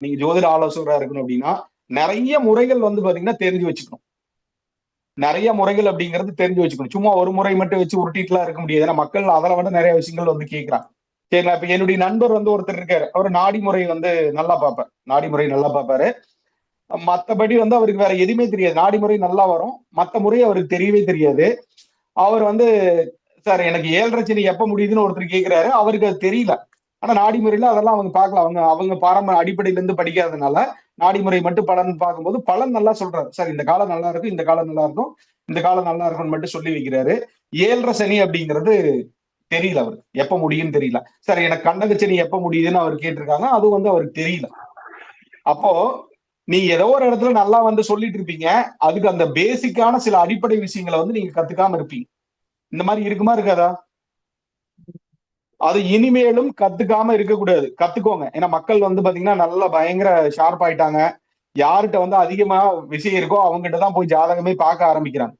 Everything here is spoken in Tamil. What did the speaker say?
நீங்க ஜோதிட ஆலோசகரா இருக்கணும் அப்படின்னா நிறைய முறைகள் வந்து பாத்தீங்கன்னா தெரிஞ்சு வச்சுக்கணும். நிறைய முறைகள் அப்படிங்கிறது தெரிஞ்சு வச்சுக்கணும். சும்மா ஒரு முறை மட்டும் வச்சு உருட்டிட்டுலாம் இருக்க முடியாது. ஏன்னா மக்கள் அதில விட நிறைய விஷயங்கள் வந்து கேட்கிறாங்க. சரிங்களா? இப்ப என்னுடைய நண்பர் வந்து ஒருத்தர் இருக்காரு. அவரு நாடி முறை வந்து நல்லா பார்ப்பார். நாடி முறை நல்லா பார்ப்பாரு. மத்தபடி வந்து அவருக்கு வேற எதுவுமே தெரியாது. நாடி முறை நல்லா வரும். மத்த முறை அவருக்கு தெரியவே தெரியாது. அவர் வந்து சார் எனக்கு 7:30 சனி எப்ப முடியுதுன்னு ஒருத்தர் கேட்கிறாரு. அவருக்கு அது தெரியல. ஆனா நாடி முறையில அதெல்லாம் அவங்க பார்க்கலாம். அவங்க அவங்க அடிப்படையில இருந்து படிக்காதனால, நாடி முறை மட்டும் பலன் பார்க்கும்போது பலன் நல்லா சொல்றாரு. சார் இந்த காலம் நல்லா இருக்கும், இந்த காலம் நல்லா இருக்கும், இந்த காலம் நல்லா இருக்கும்னு மட்டும் சொல்லி வைக்கிறாரு. 7:30 சனி அப்படிங்கிறது தெரியல அவருக்கு. எப்ப முடியும்னு தெரியல. சார் எனக்கு கண்டக சனி எப்ப முடியுதுன்னு அவர் கேட்டிருக்காங்க. அது வந்து அவருக்கு தெரியல. அப்போ நீங்க ஏதோ ஒரு இடத்துல நல்லா வந்து சொல்லிட்டு இருப்பீங்க. அதுக்கு அந்த பேசிக்கான சில அடிப்படை விஷயங்கள வந்து நீங்க கத்துக்காம இருப்பீங்க. இந்த மாரி இருக்குமா? இருக்காதா? அது இனிமேலும் கத்துக்காம இருக்கக்கூடாது. கத்துக்கோங்க. ஏன்னா மக்கள் வந்து பாத்தீங்கன்னா, நல்லா பயங்கர ஷார்ப் ஆயிட்டாங்க. யார்ட்ட வந்து அதிகமா விஷயம் இருக்கோ, அவங்ககிட்ட தான் போய் ஜாதகமே பார்க்க ஆரம்பிக்கிறாங்க.